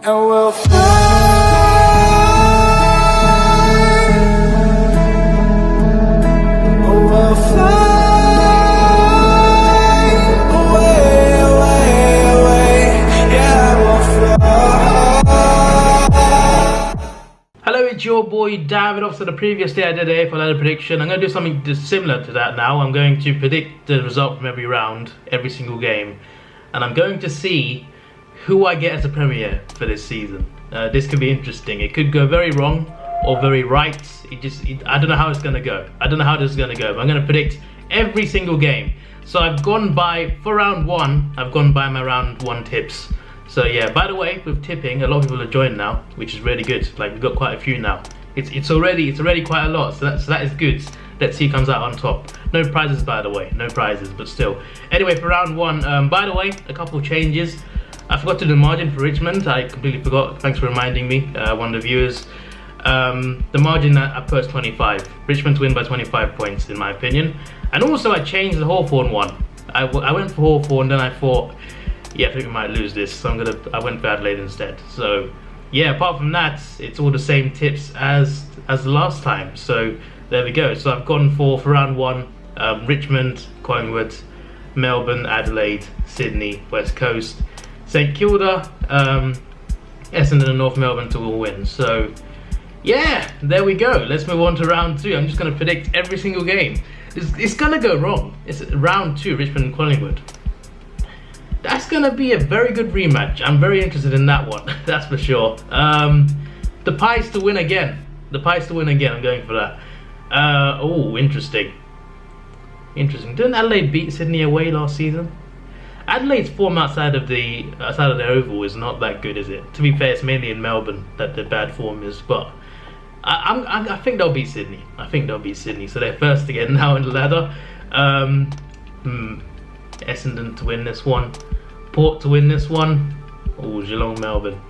and we'll fly. Oh, we'll fly away, away, away. Yeah, we'll fly. Hello, it's your boy Davidoff. So the previous day I did an AFL Ladder prediction. I'm going to do something just similar to that now. I'm going to predict the result from every round, every single game. And I'm going to see who I get as a premier for this season. This could be interesting. It could go very wrong or very right. I don't know how it's going to go. I don't know how this is going to go. But I'm going to predict every single game. So I've gone by, for round one, I've gone by my round one tips. So yeah, by the way, with tipping, a lot of people are joined now, which is really good. Like, we've got quite a few now. It's already quite a lot, so that is good. Let's see who comes out on top. No prizes, by the way, no prizes, but still. Anyway, for round one, by the way, a couple of changes. I forgot to do the margin for Richmond. I completely forgot. Thanks for reminding me, one of the viewers. The margin I put is 25. Richmond to win by 25 points, in my opinion. And also, I changed the Hawthorn one. I went for Hawthorn, then I thought, yeah, I think we might lose this, so I went for Adelaide instead. So yeah, apart from that, it's all the same tips as the last time. So there we go. So I've gone for round one, Richmond, Collingwood, Melbourne, Adelaide, Sydney, West Coast, St Kilda, Essendon and North Melbourne to all win. So yeah, there we go. Let's move on to round two. I'm just going to predict every single game. It's going to go wrong. It's round two, Richmond and Collingwood. That's going to be a very good rematch. I'm very interested in that one, that's for sure. The Pies to win again. The Pies to win again, I'm going for that. Oh, interesting. Interesting. Didn't Adelaide beat Sydney away last season? Adelaide's form outside of their oval is not that good, is it? To be fair, it's mainly in Melbourne that the bad form is, but I think they'll beat Sydney. I think they'll beat Sydney, so they're first again now in the ladder. Essendon to win this one. Port to win this one. Oh, Geelong, Melbourne.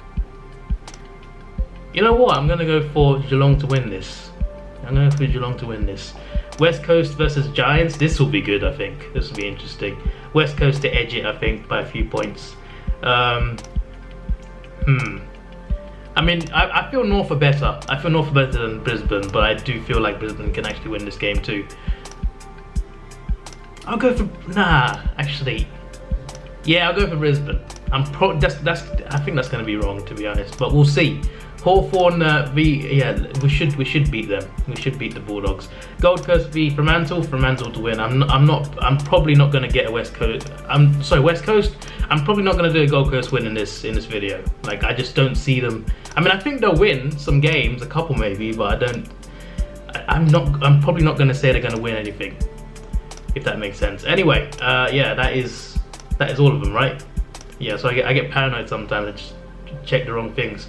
You know what? I'm going to go for Geelong to win this. West Coast versus Giants. This will be good, I think. This will be interesting. West Coast to edge it, I think, by a few points. I mean, I feel North are better. I feel North are better than Brisbane, but I do feel like Brisbane can actually win this game too. I'll go for actually. Yeah, I'll go for Brisbane. I think that's going to be wrong, to be honest, but we'll see. Hawthorn we should beat them. We should beat the Bulldogs. Gold Coast v Fremantle to win. I'm probably not going to get a West Coast. West Coast. I'm probably not going to do a Gold Coast win in this video. Like, I just don't see them. I mean, I think they'll win some games, a couple maybe, but I'm probably not going to say they're going to win anything, if that makes sense. Anyway, yeah, that is all of them, right? Yeah, so I get paranoid sometimes. I just check the wrong things.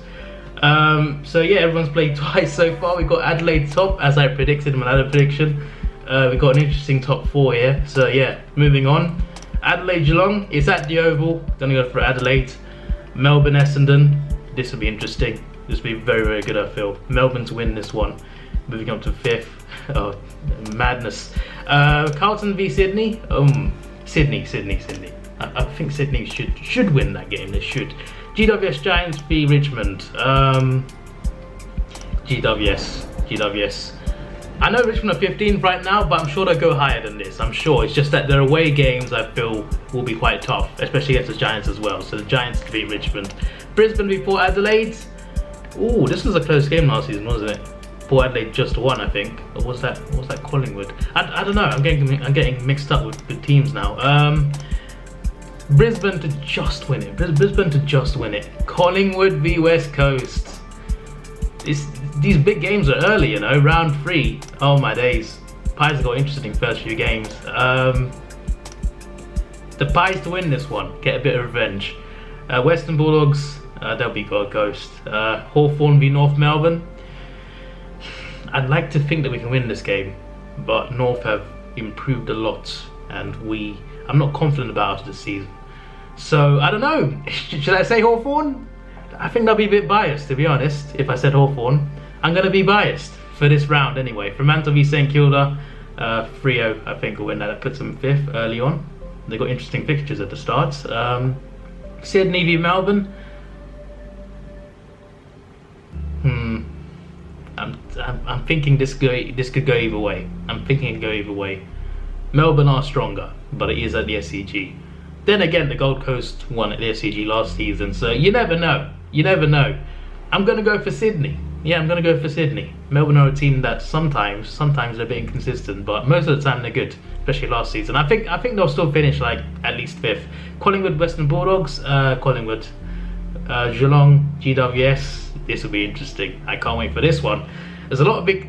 So yeah, everyone's played twice so far. We've got Adelaide top, as I predicted in my ladder prediction. We've got an interesting top four here. So yeah, moving on. Adelaide Geelong, it's at the Oval. Gonna go for Adelaide. Melbourne Essendon, this will be interesting. This will be very, very good, I feel. Melbourne to win this one. Moving up to fifth. Oh, madness. Carlton v Sydney. Sydney. I think Sydney should win that game. They should. GWS Giants v Richmond. GWS. I know Richmond are 15th right now, but I'm sure they'll go higher than this. I'm sure. It's just that their away games, I feel, will be quite tough, especially against the Giants as well. So the Giants to beat Richmond. Brisbane v Port Adelaide. Ooh, this was a close game last season, wasn't it? Port Adelaide just won, I think. Or was that Collingwood? I don't know. I'm getting mixed up with teams now. Brisbane to just win it. Collingwood v West Coast. These big games are early, you know. Round 3. Oh my days. Pies have got interesting first few games. The Pies to win this one. Get a bit of revenge. Western Bulldogs. They'll be Gold Coast. Hawthorn v North Melbourne. I'd like to think that we can win this game, but North have improved a lot, and I'm not confident about us this season. So I don't know. Should I say Hawthorn? I think that'll be a bit biased, to be honest. If I said Hawthorn, I'm going to be biased for this round anyway. Fremantle v St Kilda, Freo I think will win that. That puts them 5th early on. They've got interesting fixtures at the start. Sydney v Melbourne. I'm thinking this could go either way. I'm thinking it could go either way. Melbourne are stronger, but it is at the SCG. Then again, the Gold Coast won at the SCG last season, so you never know. You never know. I'm going to go for Sydney. Yeah, I'm going to go for Sydney. Melbourne are a team that sometimes they're a bit inconsistent, but most of the time they're good, especially last season. I think they'll still finish like at least 5th. Collingwood, Western Bulldogs, Collingwood. Geelong, GWS. This will be interesting. I can't wait for this one. There's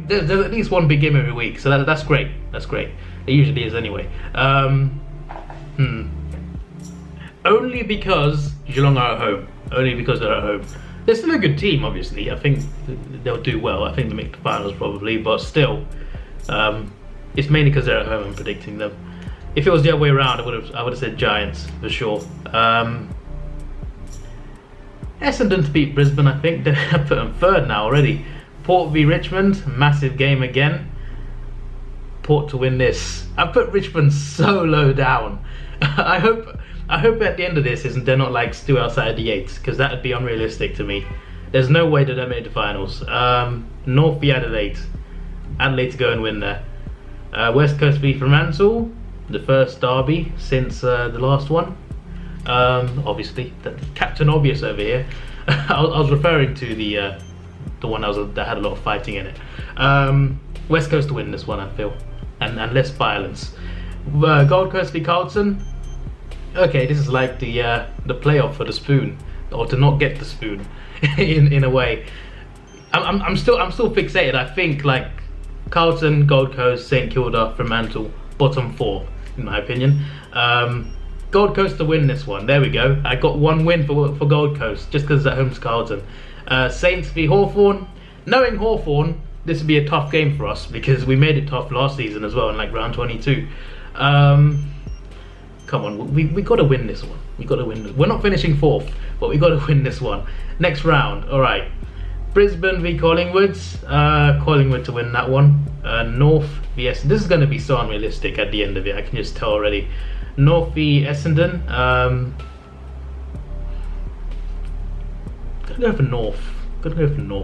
there's at least one big game every week, so that's great. That's great. It usually is anyway. Only because Geelong are at home. Only because they're at home. They're still a good team, obviously. I think they'll do well. I think they'll make the finals probably, but still, it's mainly because they're at home. I'm predicting them. If it was the other way around, I would have said Giants for sure. Essendon to beat Brisbane. I think they're put them 3rd now already. Port v Richmond, massive game again. Port to win this. I put Richmond so low down. I hope at the end of this they're not like still outside the 8s, because that would be unrealistic to me. There's no way that they made the finals. North v Adelaide. Adelaide to go and win there. West Coast v Fremantle, the first derby since the last one. Obviously, Captain Obvious over here. I was referring to the one that had a lot of fighting in it. West Coast to win this one, I feel, and less violence. Gold Coast v Carlton. Okay, this is like the playoff for the spoon, or to not get the spoon, in a way. I'm still fixated. I think like Carlton, Gold Coast, St Kilda, Fremantle, bottom 4 in my opinion. Gold Coast to win this one. There we go. I got one win for Gold Coast just because it's at home to Carlton. Saints v Hawthorn. Knowing Hawthorn, this would be a tough game for us because we made it tough last season as well in like round 22. Come on, we got to win this one. We got to win. We're not finishing 4th, but we got to win this one. Next round. All right. Brisbane v Collingwood. Collingwood to win that one. North v Essendon. This is going to be so unrealistic at the end of it. I can just tell already. North v Essendon. Gonna go for North.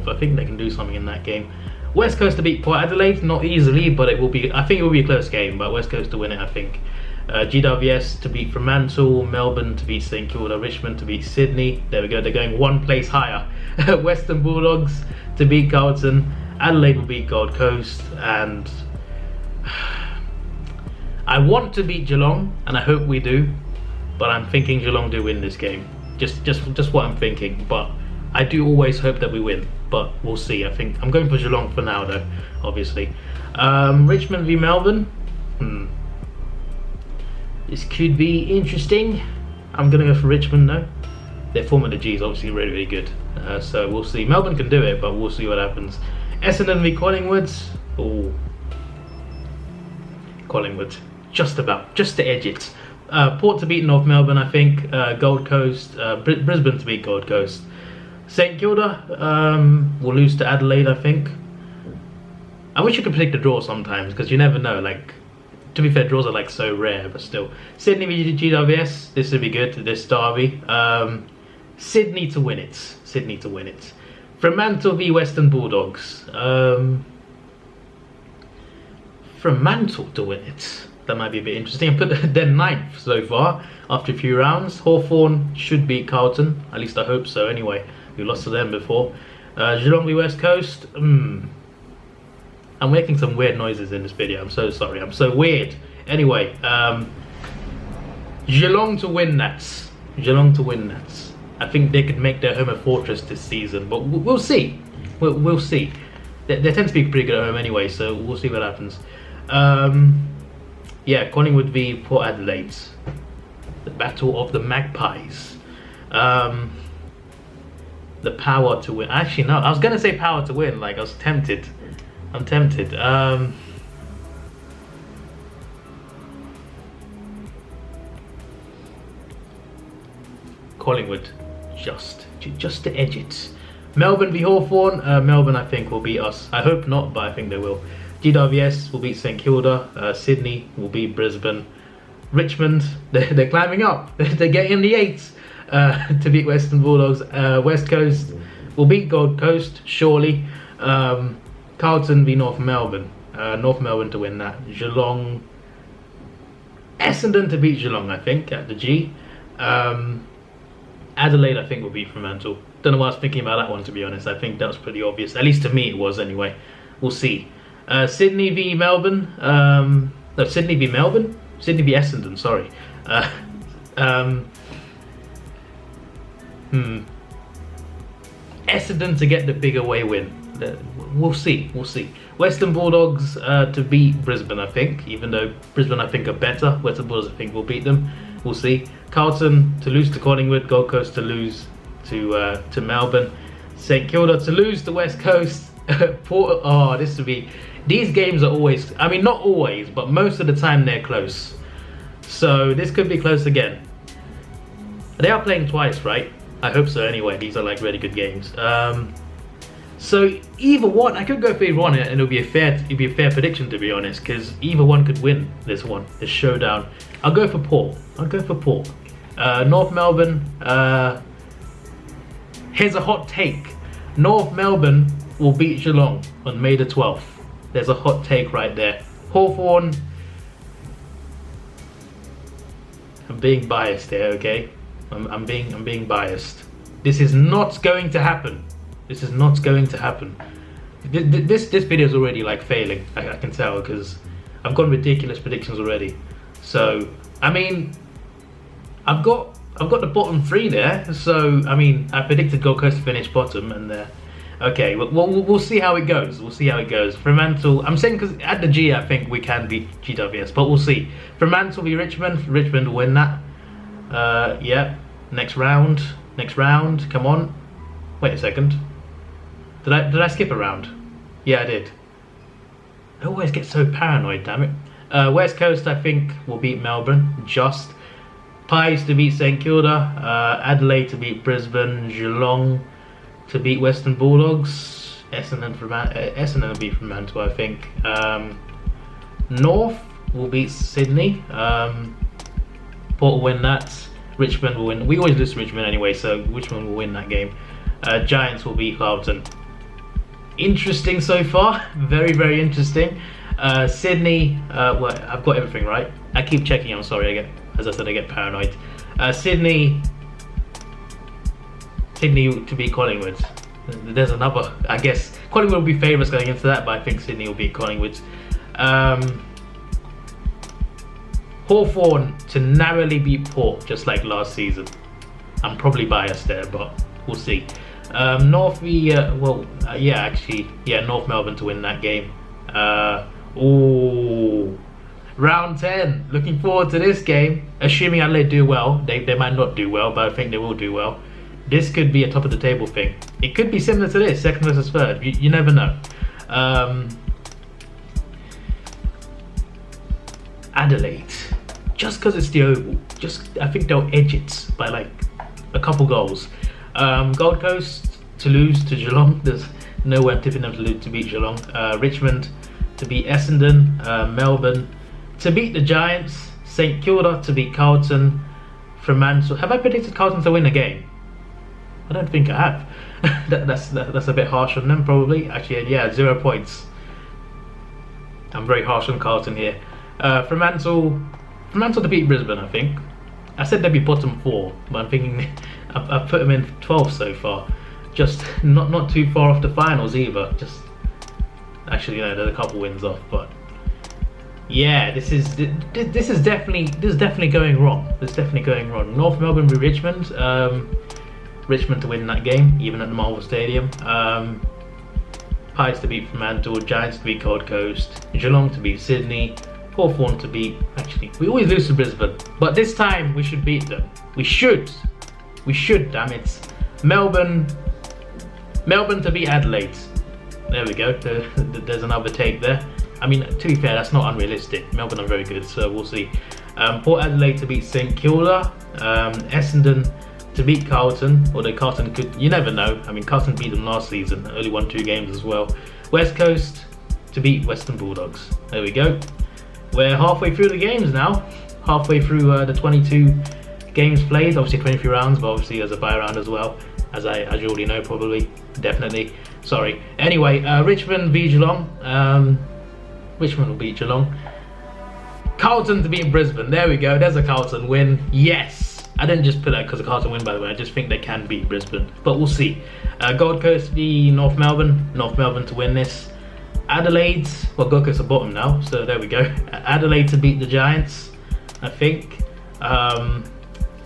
I think they can do something in that game. West Coast to beat Port Adelaide, not easily, but it will be. I think it will be a close game, but West Coast to win it, I think. GWS to beat Fremantle, Melbourne to beat St Kilda, Richmond to beat Sydney. There we go. They're going one place higher. Western Bulldogs to beat Carlton. Adelaide will beat Gold Coast, and I want to beat Geelong, and I hope we do, but I'm thinking Geelong do win this game. Just what I'm thinking, but I do always hope that we win, but we'll see. I think I'm going for Geelong for now, though. Obviously, Richmond v Melbourne. This could be interesting. I'm gonna go for Richmond though. Their form of the G is obviously really good, so we'll see. Melbourne can do it, but we'll see what happens. Essendon v Collingwood. Oh, Collingwood, just to edge it. Port to beat North Melbourne, I think. Gold Coast, Brisbane to beat Gold Coast. St Kilda will lose to Adelaide, I think. I wish you could predict a draw sometimes, because you never know. Like, to be fair, draws are like so rare, but still. Sydney v GWS. This would be good. This derby. Sydney to win it. Fremantle v Western Bulldogs. Fremantle to win it. That might be a bit interesting. I put them 9th so far after a few rounds. Hawthorn should beat Carlton. At least I hope so. Anyway, we lost to them before. Geelong v West Coast. I'm making some weird noises in this video. I'm so sorry. I'm so weird. Anyway, Geelong to win that. I think they could make their home a fortress this season, but we'll see. We'll see. They tend to be pretty good at home anyway, so we'll see what happens. Yeah, Collingwood v Port Adelaide. The Battle of the Magpies. The power to win. Actually, no. I was gonna say power to win. Like, I was tempted. I'm tempted. Collingwood, just to edge it. Melbourne v Hawthorn. Melbourne, I think, will beat us. I hope not, but I think they will. GWS will beat St Kilda. Sydney will beat Brisbane. Richmond, they're climbing up. They're getting in the 8s to beat Western Bulldogs. West Coast will beat Gold Coast, surely. Carlton v North Melbourne. North Melbourne to win that. Geelong, Essendon to beat Geelong, I think, at the G. Adelaide, I think, will beat Fremantle. Don't know what I was thinking about that one, to be honest. I think that was pretty obvious. At least to me it was, anyway. We'll see. Sydney v Melbourne. No, Sydney v Melbourne? Sydney v Essendon, sorry. Essendon to get the big away win. We'll see. Western Bulldogs to beat Brisbane, I think. Even though Brisbane, I think, are better. Western Bulldogs, I think, will beat them. We'll see. Carlton to lose to Collingwood. Gold Coast to lose to Melbourne. St Kilda to lose to West Coast. This would be... These games are always... I mean, not always, but most of the time they're close. So this could be close again. They are playing twice, right? I hope so anyway. These are like really good games. So either one, I could go for either one, and it'd be a fair prediction, to be honest, because either one could win this showdown. I'll go for Port. North Melbourne. Here's a hot take. North Melbourne will beat Geelong on May the 12th. There's a hot take right there. Hawthorn. I'm being biased here, okay? I'm being biased. This is not going to happen. This video is already like failing. I can tell, because I've got ridiculous predictions already. So I mean, I've got the bottom three there. So I mean, I predicted Gold Coast to finish bottom, and okay, we'll see how it goes. Fremantle, I'm saying because at the G, I think we can beat GWS, but we'll see. Fremantle v Richmond. Richmond will win that. Yeah. Next round. Come on. Wait a second. Did I skip a round? Yeah, I did. I always get so paranoid, damn it. West Coast, I think, will beat Melbourne. Just. Pies to beat St Kilda. Adelaide to beat Brisbane. Geelong to beat Western Bulldogs. Essendon will beat Fremantle, I think. North will beat Sydney. Port will win that. Richmond will win. We always lose to Richmond anyway, so Richmond will win that game. Giants will beat Carlton. Interesting so far. Very, very interesting. Sydney, well, I've got everything right. I keep checking, I'm sorry, as I said, I get paranoid. Sydney to beat Collingwood. There's another, I guess. Collingwood will be favourites going into that, but I think Sydney will beat Collingwood. Hawthorn to narrowly beat Port, just like last season. I'm probably biased there, but we'll see. North v North Melbourne to win that game. Round 10. Looking forward to this game. Assuming Adelaide do well. They might not do well, but I think they will do well. This could be a top of the table thing. It could be similar to this, second versus third. You never know. Adelaide. Just because it's the Oval. I think they'll edge it by like a couple goals. Gold Coast to lose to Geelong. There's no way I'm tipping them to beat Geelong. Richmond to beat Essendon. Melbourne to beat the Giants. St Kilda to beat Carlton. Fremantle. Have I predicted Carlton to win a game? I don't think I have. That's a bit harsh on them, probably. Actually, yeah, 0 points. I'm very harsh on Carlton here. Fremantle to beat Brisbane, I think. I said they'd be bottom 4, but I'm thinking I've put them in 12th so far. Just not too far off the finals either. Just actually, you know, there's a couple wins off, but yeah, this is definitely going wrong. North Melbourne v Richmond. Richmond to win that game, even at the Marvel Stadium. Pies to beat Fremantle. Giants to beat Gold Coast. Geelong to beat Sydney. Hawthorn to beat... Actually, we always lose to Brisbane, but this time we should beat them. We should, damn it. Melbourne to beat Adelaide. There we go. There's another take there. I mean, to be fair, that's not unrealistic. Melbourne are very good, so we'll see. Port Adelaide to beat St Kilda. Essendon to beat Carlton, although Carlton could... You never know. I mean, Carlton beat them last season. Only won 2 games as well. West Coast to beat Western Bulldogs. There we go. We're halfway through the games now. Halfway through the 22 games played. Obviously 23 rounds, but obviously there's a bye round as well. as you already know, probably, definitely. Sorry. Anyway, Richmond v Geelong. Richmond will beat Geelong. Carlton to beat Brisbane. There we go. There's a Carlton win. Yes. I didn't just put that because of Carlton win, by the way. I just think they can beat Brisbane, but we'll see. Gold Coast v North Melbourne. North Melbourne to win this. Adelaide. Well, Gold Coast are bottom now, so there we go. Adelaide to beat the Giants, I think.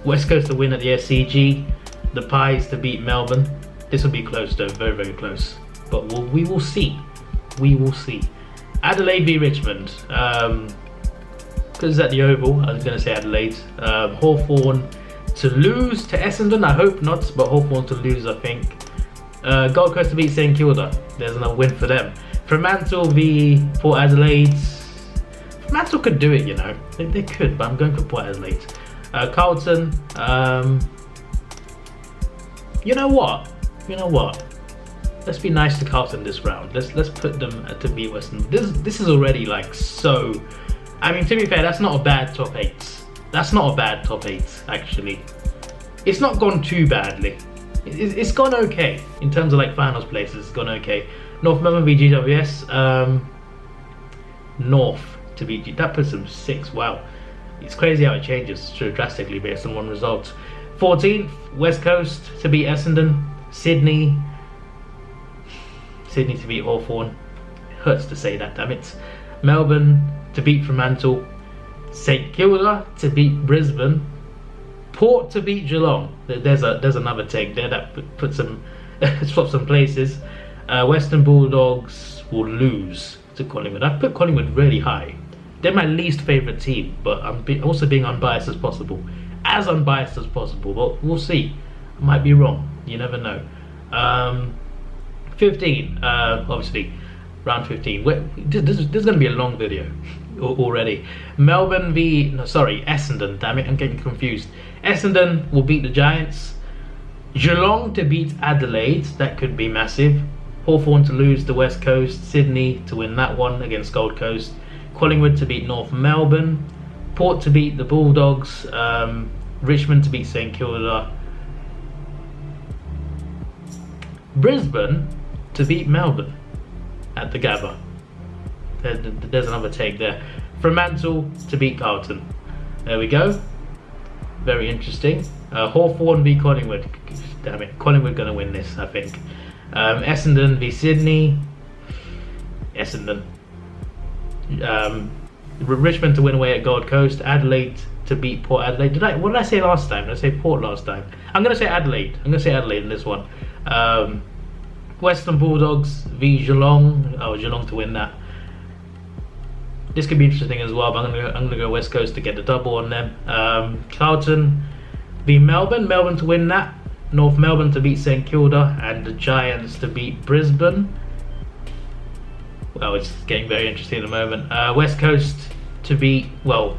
West Coast to win at the SCG. The Pies to beat Melbourne. This will be close though, very, very close. But we will see. We will see. Adelaide v Richmond. Because it's at the Oval, I was going to say Adelaide. Hawthorn to lose to Essendon. I hope not, but Hawthorn to lose, I think. Gold Coast to beat St Kilda. There's another win for them. Fremantle v Port Adelaide. Fremantle could do it, you know. They could, but I'm going for Port Adelaide. Carlton. You know what? Let's be nice to Carlton this round. Let's put them to beat Western. This is already like so. I mean, to be fair, that's not a bad top 8. That's not a bad top 8 actually. It's not gone too badly. It's gone okay in terms of like finals places. It's gone okay. North Melbourne v GWS. North to beat that puts them 6. Wow, it's crazy how it changes so drastically based on one result. 14th, West Coast to beat Essendon. Sydney to beat Hawthorn. Hurts to say that, damn it. Melbourne to beat Fremantle. St Kilda to beat Brisbane. Port to beat Geelong. There's another take there that puts some swaps some places. Western Bulldogs will lose to Collingwood. I've put Collingwood really high. They're my least favourite team, but I'm also being unbiased as possible. As unbiased as possible, but we'll see. I might be wrong. You never know. 15, obviously, round 15. This is going to be a long video already. Melbourne v... No, sorry, Essendon. Damn it, I'm getting confused. Essendon will beat the Giants. Geelong to beat Adelaide. That could be massive. Hawthorn to lose to West Coast. Sydney to win that one against Gold Coast. Collingwood to beat North Melbourne. Port to beat the Bulldogs. Richmond to beat St Kilda. Brisbane to beat Melbourne at the Gabba. There's another take there. Fremantle to beat Carlton. There we go. Very interesting. Hawthorn v Collingwood. Damn it, Collingwood gonna win this, I think. Essendon v Sydney. Essendon. Richmond to win away at Gold Coast. Adelaide to beat Port Adelaide. What did I say last time? Did I say Port last time? I'm gonna say Adelaide. I'm gonna say Adelaide in this one. Western Bulldogs v Geelong. Oh, Geelong to win that. This could be interesting as well, but I'm gonna go West Coast to get the double on them. Carlton v Melbourne. Melbourne to win that. North Melbourne to beat St Kilda, and the Giants to beat Brisbane. Well, it's getting very interesting at the moment. West Coast to beat, well,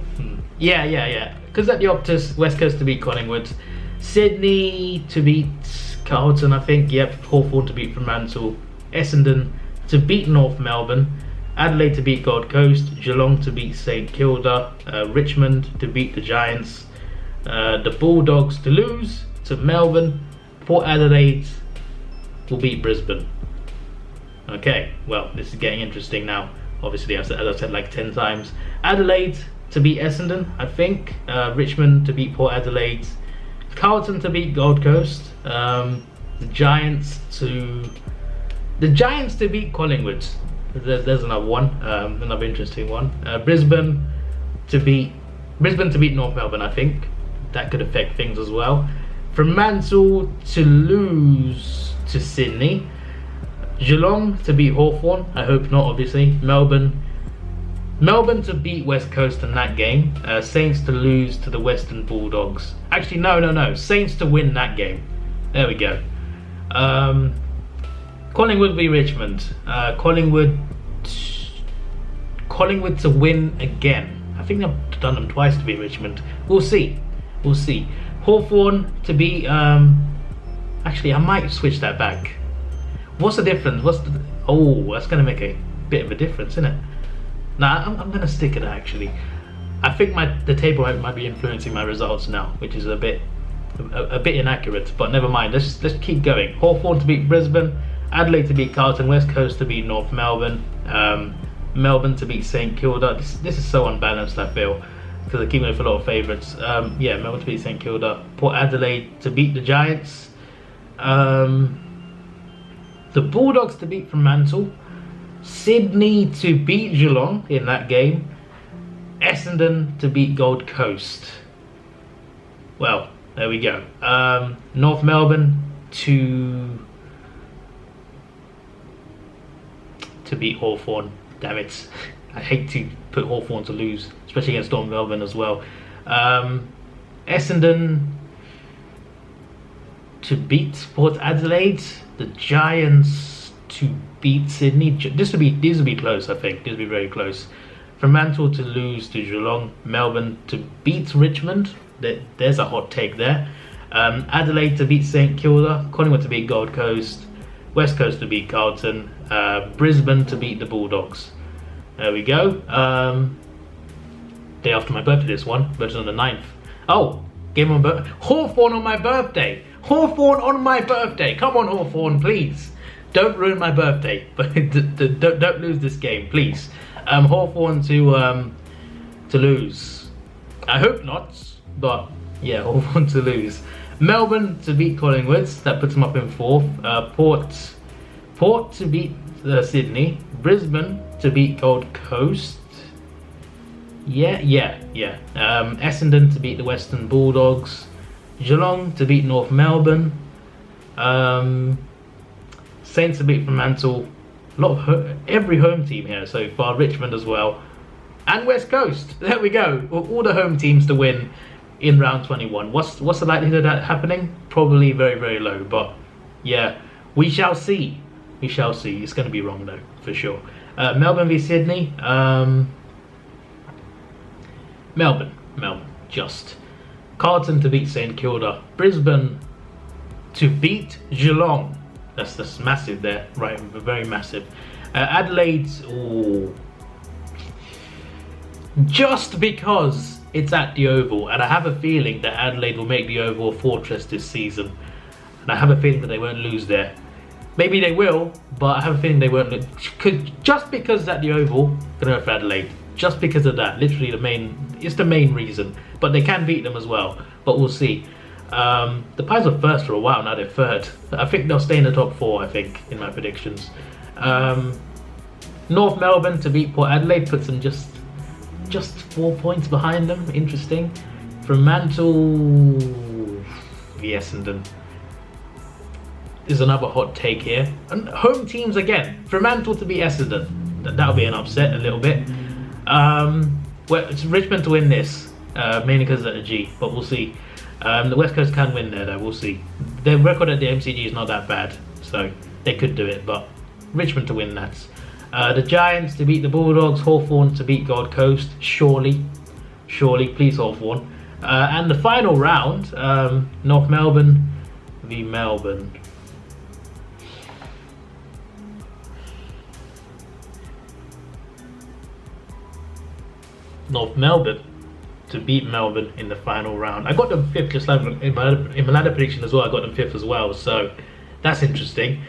yeah. Because at the Optus, West Coast to beat Collingwood. Sydney to beat Carlton, I think. Yep. Hawthorn to beat Fremantle. Essendon to beat North Melbourne. Adelaide to beat Gold Coast. Geelong to beat St Kilda. Richmond to beat the Giants. The Bulldogs to lose to Melbourne. Port Adelaide will beat Brisbane. Okay, well, this is getting interesting now. Obviously, as I said like 10 times. Adelaide to beat Essendon, I think. Richmond to beat Port Adelaide. Carlton to beat Gold Coast. The Giants to beat Collingwood. There's another one, another interesting one. Brisbane to beat North Melbourne, I think. That could affect things as well. Fremantle to lose to Sydney. Geelong to beat Hawthorn. I hope not, obviously. Melbourne to beat West Coast in that game. Saints to lose to the Western Bulldogs. Actually, no. Saints to win that game. There we go. Collingwood v Richmond. Collingwood to win again. I think I've done them twice to beat Richmond. We'll see. Hawthorn to beat... actually, I might switch that back. What's the difference? Oh, that's going to make a bit of a difference, isn't it? Nah, I'm going to stick at that, actually. I think the table might be influencing my results now, which is a bit a bit inaccurate, but never mind. Let's keep going. Hawthorn to beat Brisbane, Adelaide to beat Carlton, West Coast to beat North Melbourne, Melbourne to beat St Kilda. This is so unbalanced, I feel, because I keep going for a lot of favourites. Yeah, Melbourne to beat St Kilda, Port Adelaide to beat the Giants, the Bulldogs to beat Fremantle, Sydney to beat Geelong in that game, Essendon to beat Gold Coast. Well, there we go. North Melbourne to beat Hawthorn. Damn it. I hate to put Hawthorn to lose, especially against North Melbourne as well. Essendon to beat Port Adelaide. The Giants to beat Sydney. These will be close, I think. These will be very close. Fremantle to lose to Geelong. Melbourne to beat Richmond. There's a hot take there. Adelaide to beat St Kilda. Collingwood to beat Gold Coast. West Coast to beat Carlton. Brisbane to beat the Bulldogs. There we go. Day after my birthday, this one. Birthday on the 9th. Oh, game on birthday. Hawthorn on my birthday. Hawthorn on my birthday. Come on, Hawthorn, please. Don't ruin my birthday. But don't lose this game, please. Hawthorn to lose. I hope not, but yeah, Hawthorn to lose. Melbourne to beat Collingwood. That puts them up in 4th. Port to beat Sydney. Brisbane to beat Gold Coast. Yeah. Essendon to beat the Western Bulldogs. Geelong to beat North Melbourne. Saints to beat Fremantle. A lot of every home team here so far. Richmond as well, and West Coast. There we go. All the home teams to win in round 21. What's the likelihood of that happening? Probably very, very low. But yeah, we shall see. We shall see. It's going to be wrong though, for sure. Melbourne v Sydney. Melbourne. Just. Carlton to beat St Kilda. Brisbane to beat Geelong. That's massive there, right? Very massive. Adelaide, ooh. Just because it's at the Oval, and I have a feeling that Adelaide will make the Oval a fortress this season, and I have a feeling that they won't lose there. Maybe they will, but I have a feeling they won't lose. Just because it's at the Oval, I'm gonna go for Adelaide. Just because of that, literally it's the main reason. But they can beat them as well, but we'll see. The Pies were first for a while, now they're 3rd. I think they'll stay in the top 4, I think, in my predictions. North Melbourne to beat Port Adelaide puts them just 4 points behind them. Interesting. Fremantle v Essendon is another hot take here. And home teams again. Fremantle to beat Essendon. That'll be an upset a little bit. Well, it's Richmond to win this, mainly because of the G, but we'll see. The West Coast can win there though, we'll see. Their record at the MCG is not that bad, so they could do it, but Richmond to win that. The Giants to beat the Bulldogs, Hawthorn to beat Gold Coast, surely, please Hawthorn. And the final round, North Melbourne v Melbourne. North Melbourne to beat Melbourne in the final round. I got them 5th, just like in my ladder prediction as well. I got them 5th as well, so that's interesting.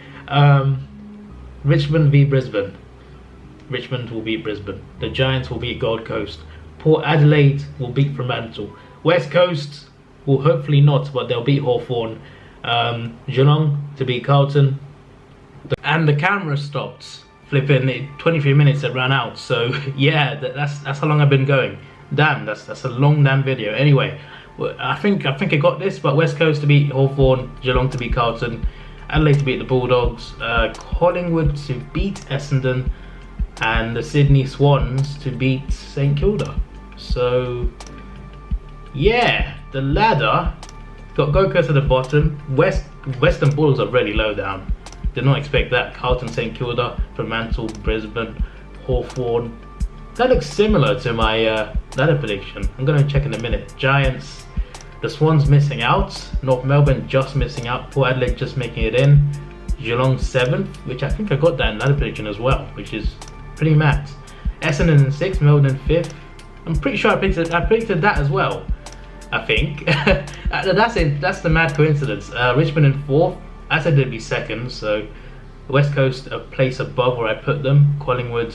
Richmond v Brisbane. Richmond will beat Brisbane. The Giants will beat Gold Coast. Port Adelaide will beat Fremantle. West Coast will hopefully not, but they'll beat Hawthorn. Geelong to beat Carlton. And the camera stopped. Flipping 23 minutes it ran out, so yeah, that's how long I've been going. Damn, that's a long damn video. Anyway, I think I got this, but West Coast to beat Hawthorn, Geelong to beat Carlton, Adelaide to beat the Bulldogs, Collingwood to beat Essendon, and the Sydney Swans to beat St Kilda. So yeah, the ladder got Gold Coast at the bottom. Western Bulldogs are really low down. Did not expect that. Carlton, St Kilda, Fremantle, Brisbane, Hawthorn. That looks similar to my ladder prediction. I'm going to check in a minute. Giants, the Swans missing out. North Melbourne just missing out. Port Adelaide just making it in. Geelong 7th, which I think I got that in ladder prediction as well, which is pretty mad. Essendon in 6th, Melbourne in 5th. I'm pretty sure I predicted that as well. I think. That's the mad coincidence. Richmond in 4th. I said they'd be 2nd, so West Coast a place above where I put them. Collingwood.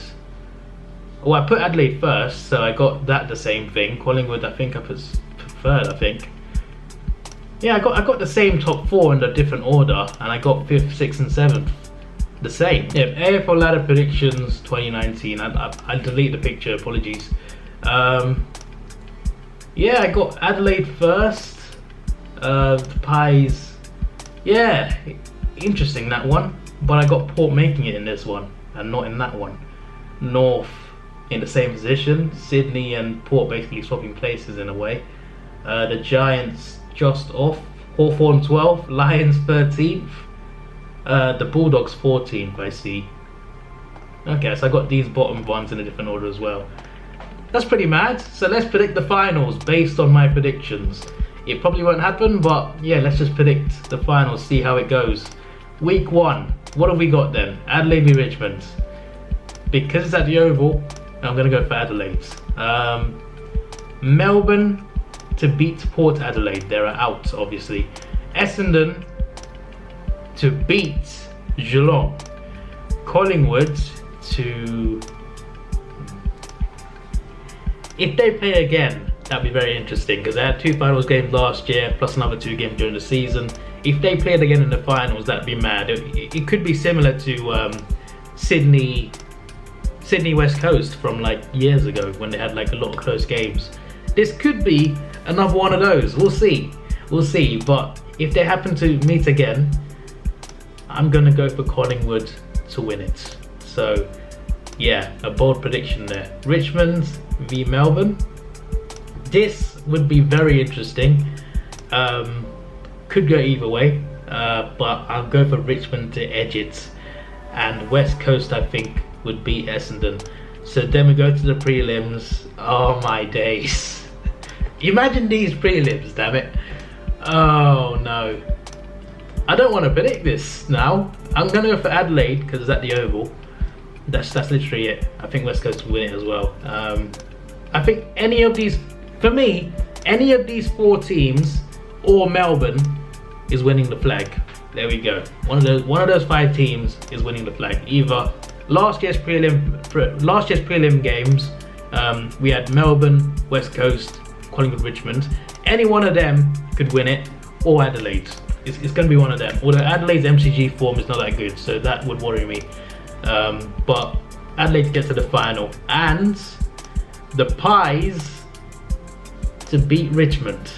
Well, I put Adelaide 1st, so I got that the same thing. Collingwood, I think I put 3rd. I think. Yeah, I got the same top 4 in a different order, and I got 5th, 6th, and 7th. The same. Yeah, AFL Ladder Predictions 2019. I delete the picture, apologies. Yeah, I got Adelaide 1st. The Pies. Yeah, interesting that one. But I got Port making it in this one, and not in that one. North in the same position. Sydney and Port basically swapping places in a way. The Giants just off. Hawthorn 12th. Lions 13th. The Bulldogs 14th, I see. Okay, so I got these bottom ones in a different order as well. That's pretty mad. So let's predict the finals based on my predictions. It probably won't happen, but yeah, let's just predict the finals, see how it goes. Week 1, what have we got then? Adelaide v Richmond. Because it's at the Oval, I'm going to go for Adelaide. Melbourne to beat Port Adelaide. They're out, obviously. Essendon to beat Geelong. Collingwood to... If they play again, that'd be very interesting, because they had 2 finals games last year, plus another 2 games during the season. If they played again in the finals, that'd be mad. It could be similar to Sydney West Coast from like years ago, when they had like a lot of close games. This could be another one of those. We'll see. But if they happen to meet again, I'm gonna go for Collingwood to win it. So yeah, a bold prediction there. Richmond v Melbourne. This would be very interesting. Could go either way, but I'll go for Richmond to edge it. And West Coast, I think, would beat Essendon. So then we go to the prelims. Oh my days. Imagine these prelims, damn it. Oh no. I don't want to predict this now. I'm going to go for Adelaide because it's at the Oval. That's literally it. I think West Coast will win it as well. I think any of these, for me, any of these 4 teams or Melbourne is winning the flag. There we go. One of those 5 teams is winning the flag. Either last year's prelim games, we had Melbourne, West Coast, Collingwood, Richmond. Any one of them could win it, or Adelaide. It's going to be one of them. Although Adelaide's MCG form is not that good, so that would worry me. But Adelaide gets to the final, and the Pies to beat Richmond.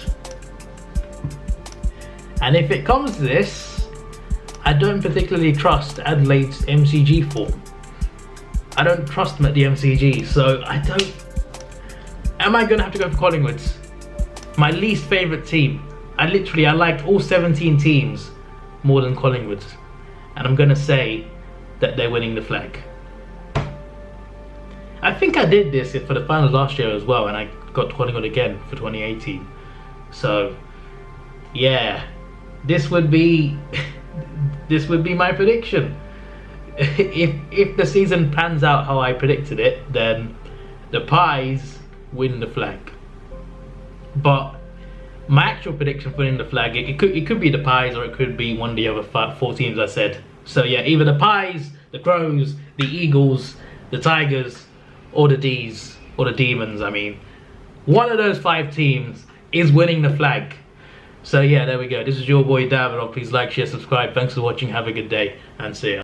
And if it comes to this, I don't particularly trust Adelaide's MCG form. I don't trust them at the MCG, so I don't... Am I going to have to go for Collingwood? My least favourite team. I liked all 17 teams more than Collingwood. And I'm going to say that they're winning the flag. I think I did this for the finals last year as well, and I got Collingwood again for 2018. So, yeah, this would be my prediction. If the season pans out how I predicted it, then the Pies win the flag. But my actual prediction for winning the flag, it could be the Pies, or it could be one of the other 4 teams I said. So yeah, either the Pies, the Crows, the Eagles, the Tigers, or the D's, or the Demons, I mean. One of those 5 teams is winning the flag. So yeah, there we go. This is your boy Davidoff. Please like, share, subscribe. Thanks for watching. Have a good day, and see ya.